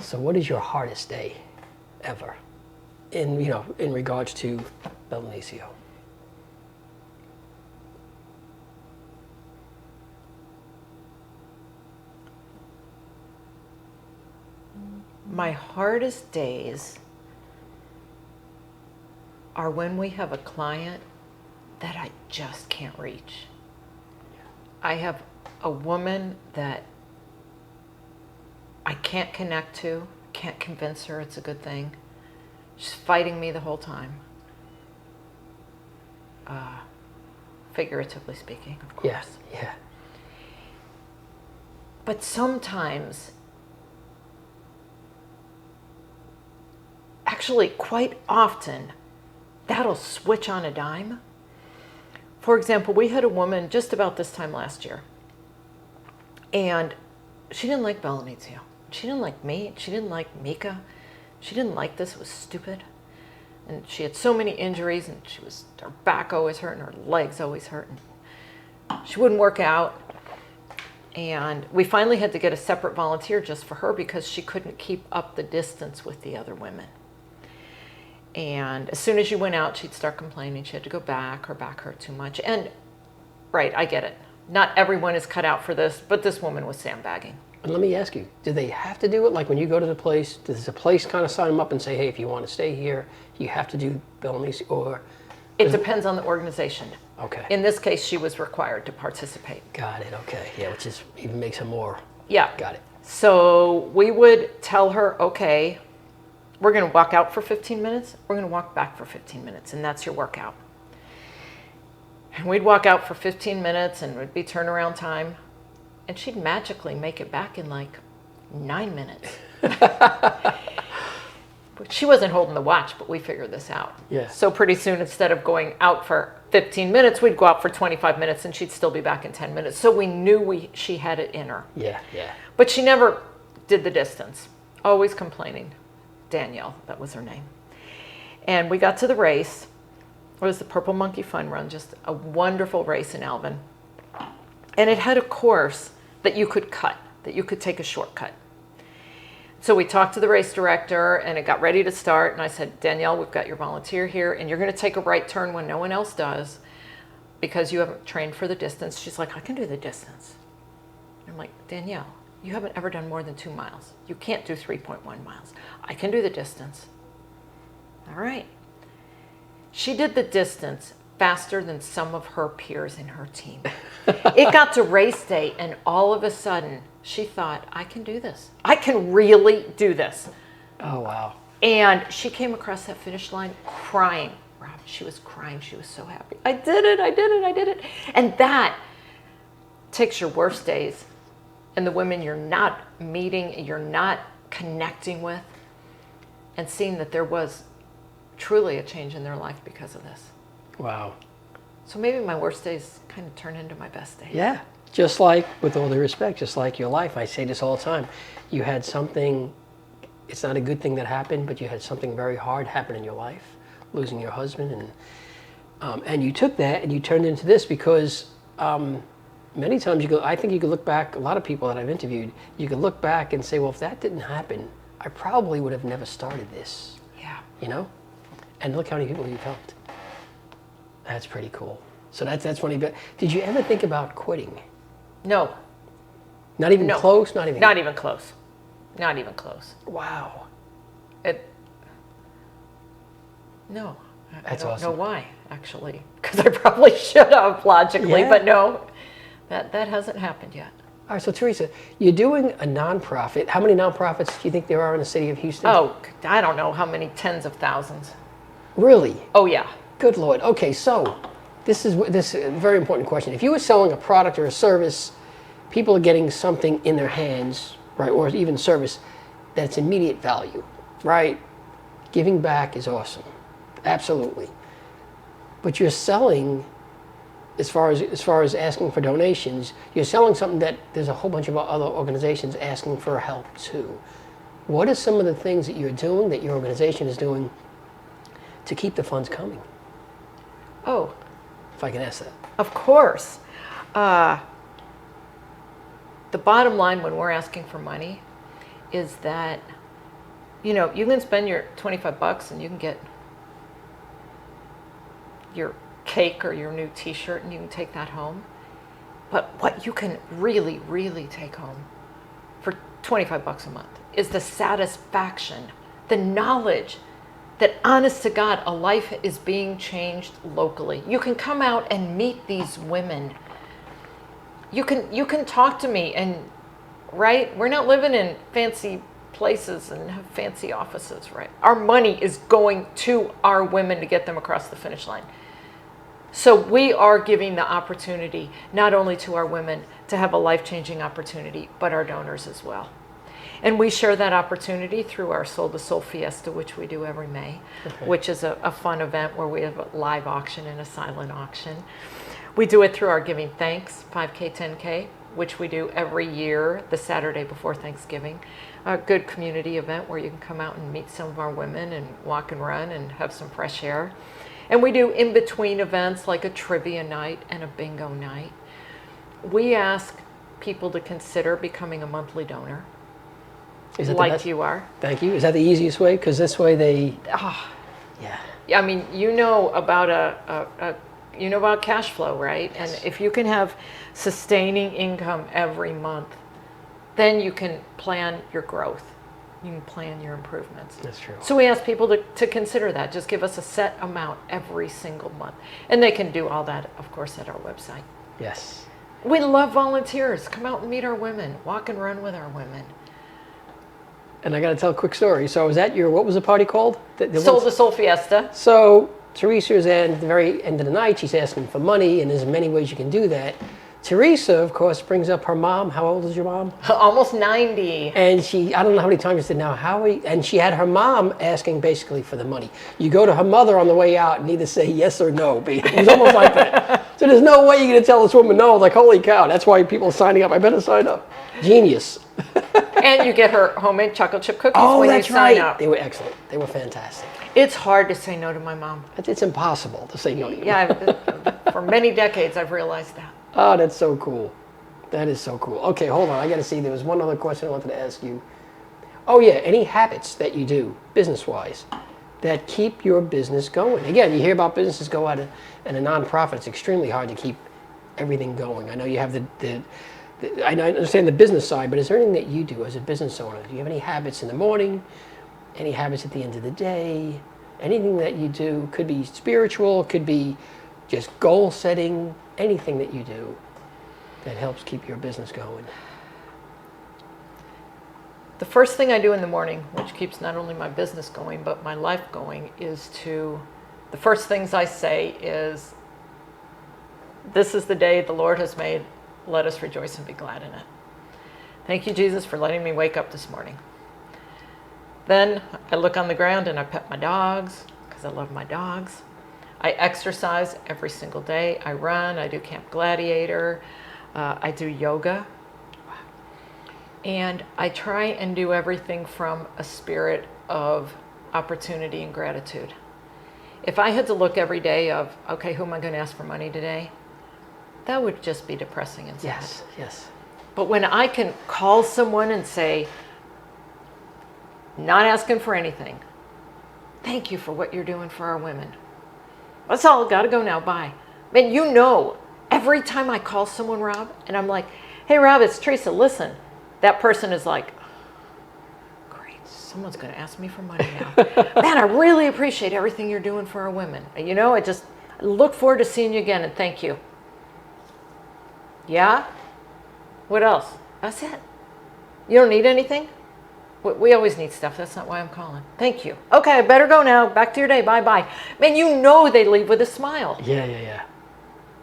So what is your hardest day ever in regards to Belinisio? My hardest days are when we have a client that I just can't reach. I have a woman that I can't connect to, can't convince her it's a good thing. She's fighting me the whole time. Figuratively speaking, of course. Yes, yeah. But sometimes, actually quite often, that'll switch on a dime. For example, we had a woman just about this time last year, and she didn't like Belinisio. She didn't like me. She didn't like Mika. She didn't like this. It was stupid. And she had so many injuries, and her back always hurt, and her legs always hurt. And she wouldn't work out. And we finally had to get a separate volunteer just for her because she couldn't keep up the distance with the other women. And as soon as she went out, she'd start complaining. She had to go back. Her back hurt too much. And, right, I get it. Not everyone is cut out for this, but this woman was sandbagging. And let me ask you, do they have to do it? Like when you go to the place, does the place kind of sign them up and say, hey, if you want to stay here, you have to do Belinisio, or? It depends on the organization. Okay. In this case, she was required to participate. Got it, okay. Yeah, which is even makes it more. Yeah. Got it. So we would tell her, okay, we're going to walk out for 15 minutes. We're going to walk back for 15 minutes, and that's your workout. And we'd walk out for 15 minutes, and it would be turnaround time. And she'd magically make it back in like 9 minutes. She wasn't holding the watch, but we figured this out. Yeah. So pretty soon, instead of going out for 15 minutes, we'd go out for 25 minutes, and she'd still be back in 10 minutes. So we knew she had it in her. Yeah, yeah. But she never did the distance, always complaining. Danielle, that was her name. And we got to the race. It was the Purple Monkey Fun Run, just a wonderful race in Alvin. And it had a course that you could cut, that you could take a shortcut. So we talked to the race director, and it got ready to start. And I said, Danielle, we've got your volunteer here, and you're going to take a right turn when no one else does because you haven't trained for the distance. She's like, I can do the distance. I'm like, Danielle, you haven't ever done more than 2 miles. You can't do 3.1 miles. I can do the distance. All right. She did the distance faster than some of her peers in her team. It got to race day, and all of a sudden, she thought, I can do this. I can really do this. Oh, wow. And she came across that finish line crying. Rob, she was crying. She was so happy. I did it. I did it. I did it. And that takes your worst days and the women you're not meeting, you're not connecting with, and seeing that there was truly a change in their life because of this. Wow. So maybe my worst days kind of turn into my best days. Yeah. Just like, with all due respect, just like your life, I say this all the time. You had something, it's not a good thing that happened, but you had something very hard happen in your life, losing your husband, and you took that and you turned it into this because many times I think you could look back, a lot of people that I've interviewed, you could look back and say, well, if that didn't happen, I probably would have never started this. Yeah. You know? And look how many people you've helped. That's pretty cool. So that's funny. But did you ever think about quitting? No. Not even close? Not even close. Not even close. Wow. No. I That's don't awesome. know why, actually. Because I probably should have, logically. Yeah. But no, that hasn't happened yet. All right, so Theresa, you're doing a nonprofit. How many nonprofits do you think there are in the city of Houston? Oh, I don't know how many tens of thousands. Really? Oh, yeah. Good Lord. Okay, so this is a very important question. If you were selling a product or a service, people are getting something in their hands, right, or even service that's immediate value, right? Giving back is awesome. Absolutely. But you're selling, as far as asking for donations, you're selling something that there's a whole bunch of other organizations asking for help too. What are some of the things that you're doing, that your organization is doing, to keep the funds coming? Oh, If I can ask that. of course. The bottom line when we're asking for money is that You know, you can spend your $25 and you can get your cake or your new t-shirt and you can take that home. But what you can really, really take home for $25 a month is the satisfaction, the knowledge that, honest to God, a life is being changed locally. You can come out and meet these women. You can talk to me and, right? We're not living in fancy places and have fancy offices, right? Our money is going to our women to get them across the finish line. So we are giving the opportunity not only to our women to have a life-changing opportunity, but our donors as well. And we share that opportunity through our Soul to Soul Fiesta, which we do every May, which is a fun event where we have a live auction and a silent auction. We do it through our Giving Thanks, 5K, 10K, which we do every year, the Saturday before Thanksgiving. A good community event where you can come out and meet some of our women and walk and run and have some fresh air. And we do in-between events like a trivia night and a bingo night. We ask people to consider becoming a monthly donor. Like you are. Thank you. Is that the easiest way? Because this way they... Yeah. I mean, you know about you know about cash flow, right? Yes. And if you can have sustaining income every month, then you can plan your growth. You can plan your improvements. That's true. So we ask people to consider that. Just give us a set amount every single month. And they can do all that, of course, at our website. Yes. We love volunteers. Come out and meet our women. Walk and run with our women. And I got to tell a quick story. So I was at your, what was the party called? Soul to Soul Fiesta. So Teresa's at the very end of the night, she's asking for money, and there's many ways you can do that. Teresa, of course, brings up her mom. How old is your mom? Almost 90. And she, I don't know how many times she said, now, how are you? And she had her mom asking basically for the money. You go to her mother on the way out and either say yes or no. It was almost like that. So there's no way you're going to tell this woman no. Like, holy cow, that's why people are signing up. I better sign up. Genius. And you get her homemade chocolate chip cookies when you sign right. up. They were excellent. They were fantastic. It's hard to say no to my mom. It's impossible to say no to you. Yeah, for many decades I've realized that. Oh, that's so cool. That is so cool. Okay, hold on. I got to see. There was one other question I wanted to ask you. Oh, yeah. Any habits that you do, business-wise, that keep your business going? Again, you hear about businesses go out and a nonprofit. It's extremely hard to keep everything going. I know you have I understand the business side, but is there anything that you do as a business owner? Do you have any habits in the morning? Any habits at the end of the day? Anything that you do? Could be spiritual, could be just goal setting, anything that you do that helps keep your business going. The first thing I do in the morning, which keeps not only my business going, but my life going, is the first things I say is, this is the day the Lord has made. Let us rejoice and be glad in it. Thank you, Jesus, for letting me wake up this morning. Then I look on the ground and I pet my dogs because I love my dogs. I exercise every single day. I run. I do Camp Gladiator. I do yoga. And I try and do everything from a spirit of opportunity and gratitude. If I had to look every day of, okay, who am I going to ask for money today? That would just be depressing and sad. Yes, yes. But when I can call someone and say, not asking for anything, thank you for what you're doing for our women. That's all, gotta go now, bye. Man, you know, every time I call someone, Rob, and I'm like, hey, Rob, it's Theresa, listen. That person is like, great, someone's gonna ask me for money now. Man, I really appreciate everything you're doing for our women. You know, I look forward to seeing you again, and thank you. Yeah? What else? That's it. You don't need anything? We always need stuff. That's not why I'm calling. Thank you. Okay, I better go now. Back to your day. Bye-bye. Man, you know they leave with a smile. Yeah.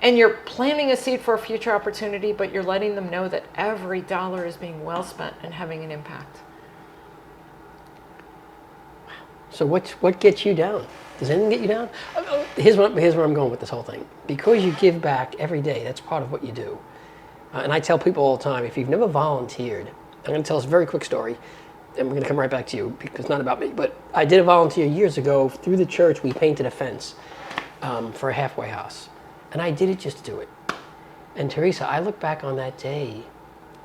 And you're planting a seed for a future opportunity, but you're letting them know that every dollar is being well spent and having an impact. So what gets you down? Does anything get you down? Here's where I'm going with this whole thing. Because you give back every day, that's part of what you do. And I tell people all the time, if you've never volunteered, I'm going to tell us a very quick story, and we're going to come right back to you because it's not about me. But I did a volunteer years ago through the church. We painted a fence for a halfway house, and I did it just to do it. And Theresa, I look back on that day.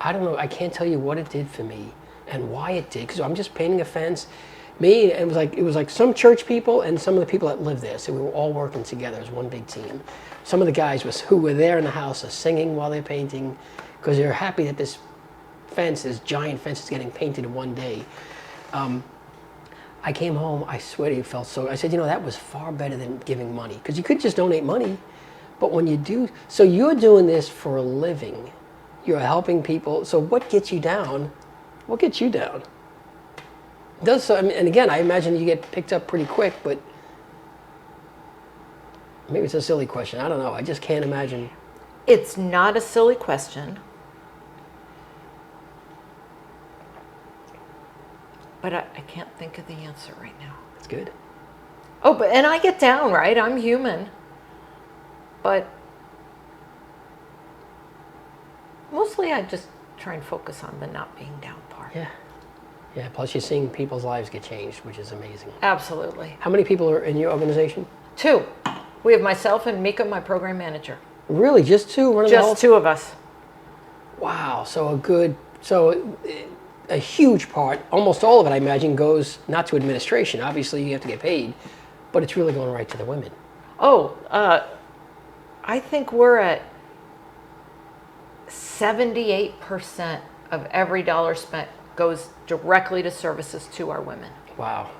I don't know. I can't tell you what it did for me and why it did, because I'm just painting a fence. Me, it was like some church people and some of the people that lived there. So we were all working together as one big team. Some of the guys who were there in the house are singing while they're painting because they're happy that this giant fence is getting painted in one day. I came home, I swear to you, felt so, I said, that was far better than giving money. Because you could just donate money. But when you do, so you're doing this for a living. You're helping people. So what gets you down? What gets you down? Does so, and again, I imagine you get picked up pretty quick, but maybe it's a silly question. I don't know. I just can't imagine. It's not a silly question. But I can't think of the answer right now. That's good. Oh, and I get down, right? I'm human. But mostly I just try and focus on the not being down part. Yeah. Yeah, plus you're seeing people's lives get changed, which is amazing. Absolutely. How many people are in your organization? 2. We have myself and Mika, my program manager. Really? Just 2 running the whole? Just 2 of us. Wow. So a huge part, almost all of it, I imagine, goes not to administration. Obviously, you have to get paid, but it's really going right to the women. Oh, I think we're at 78% of every dollar spent goes directly to services to our women. Wow.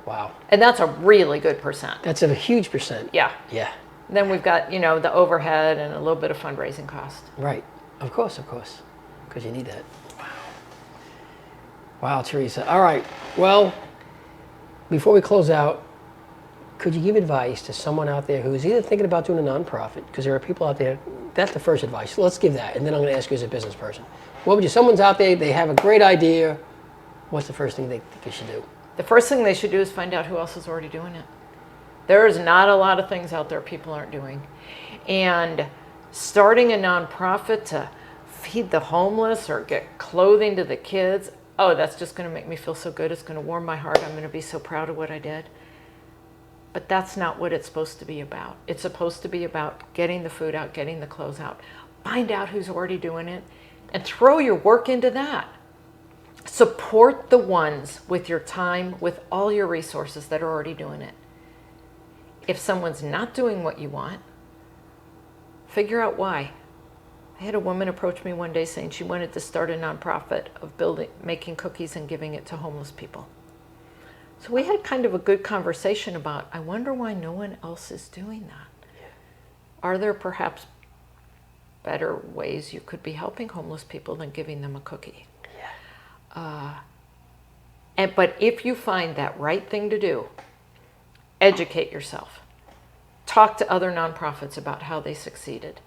Wow. And that's a really good percent. That's a huge percent. Yeah. Yeah. Then we've got, the overhead and a little bit of fundraising cost. Right. Of course. Because you need that. Wow, Theresa. All right. Well, before we close out, could you give advice to someone out there who's either thinking about doing a nonprofit? Because there are people out there, that's the first advice. So let's give that. And then I'm going to ask you as a business person. Someone's out there, they have a great idea. What's the first thing they think they should do? The first thing they should do is find out who else is already doing it. There is not a lot of things out there people aren't doing. And starting a nonprofit to feed the homeless or get clothing to the kids, oh, that's just going to make me feel so good. It's going to warm my heart. I'm going to be so proud of what I did. But that's not what it's supposed to be about. It's supposed to be about getting the food out, getting the clothes out. Find out who's already doing it and throw your work into that. Support the ones with your time, with all your resources that are already doing it. If someone's not doing what you want, figure out why. I had a woman approach me one day saying she wanted to start a nonprofit of making cookies and giving it to homeless people. So we had kind of a good conversation about, I wonder why no one else is doing that. Yeah. Are there perhaps better ways you could be helping homeless people than giving them a cookie? Yeah. But if you find that right thing to do, educate yourself. Talk to other nonprofits about how they succeeded.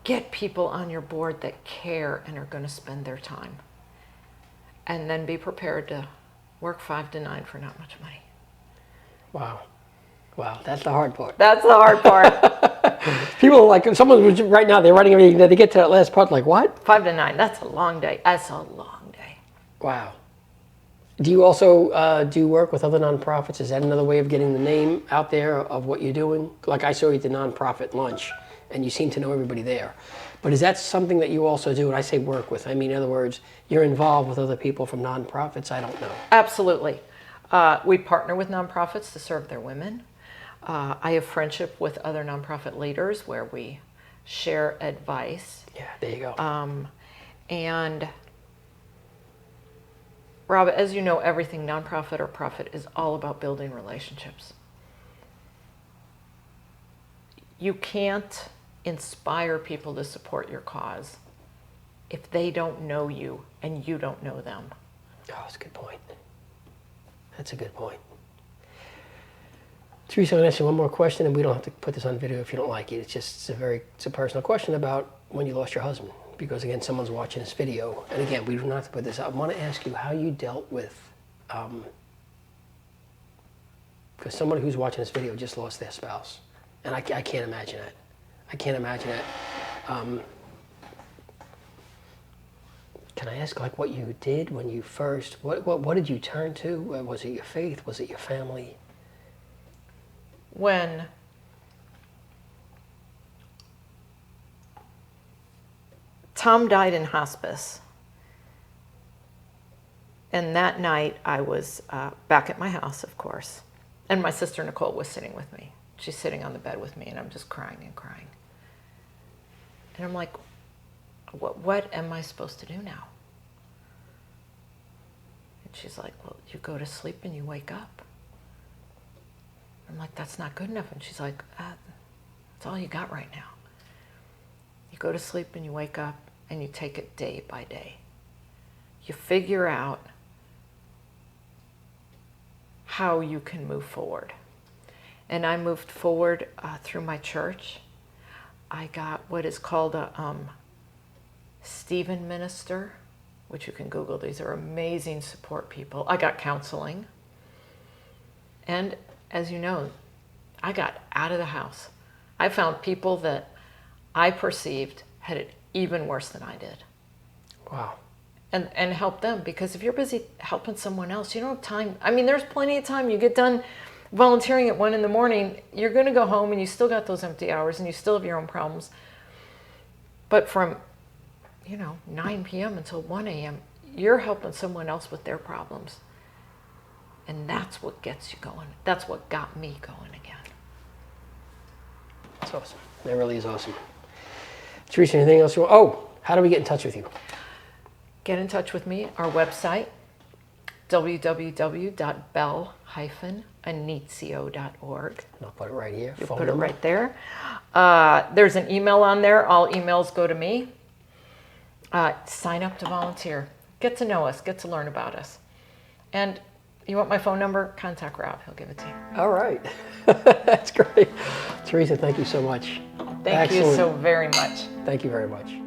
Get people on your board that care and are going to spend their time. And then be prepared to work 5 to 9 for not much money. Wow. That's the hard part. That's the hard part. People are like, someone was right now, they're writing everything, they get to that last part, like, what? 5 to 9, that's a long day. That's a long day. Wow. Do you also do work with other nonprofits? Is that another way of getting the name out there of what you're doing? Like I saw you at the nonprofit lunch, and you seem to know everybody there. But is that something that you also do? And I say work with, I mean, in other words, you're involved with other people from nonprofits? I don't know. Absolutely. We partner with nonprofits to serve their women. I have friendship with other nonprofit leaders where we share advice. Yeah, there you go. And Rob, as you know, everything nonprofit or profit is all about building relationships. You can't inspire people to support your cause if they don't know you and you don't know them. Oh, that's a good point. That's a good point. Theresa, I'm going to ask you one more question, and we don't have to put this on video if you don't like it. It's a personal question about when you lost your husband. Because again, someone's watching this video, and again, we do not have to put this out. I want to ask you how you dealt with, because someone who's watching this video just lost their spouse, and I can't imagine it. I can't imagine it. Can I ask, like, what you did when you first? What did you turn to? Was it your faith? Was it your family? When Tom died in hospice, And that night I was back at my house, of course. And my sister Nicole was sitting with me. She's sitting on the bed with me, and I'm just crying and crying. And I'm like, what am I supposed to do now? And she's like, well, you go to sleep and you wake up. I'm like, that's not good enough. And she's like, that's all you got right now. You go to sleep and you wake up and you take it day by day. You figure out how you can move forward. And I moved forward through my church. I got what is called a Stephen minister, which you can Google. These are amazing support people. I got counseling. And as you know, I got out of the house. I found people that I perceived had it even worse than I did. Wow. And help them, because if you're busy helping someone else, you don't have time. I mean, there's plenty of time. You get done volunteering at 1 a.m, you're going to go home and you still got those empty hours and you still have your own problems. But from, 9 p.m. until 1 a.m., you're helping someone else with their problems. And that's what gets you going. That's what got me going again. That's awesome. That really is awesome. Theresa, anything else you want? Oh, how do we get in touch with you? Get in touch with me. Our website, www.bell-anitio.org. I'll put it right here. You Phone put number. it right there. There's an email on there. All emails go to me. Sign up to volunteer. Get to know us. Get to learn about us. And you want my phone number? Contact Rob. He'll give it to you. All right. That's great. Theresa, thank you so much. Thank you so very much. Thank you very much.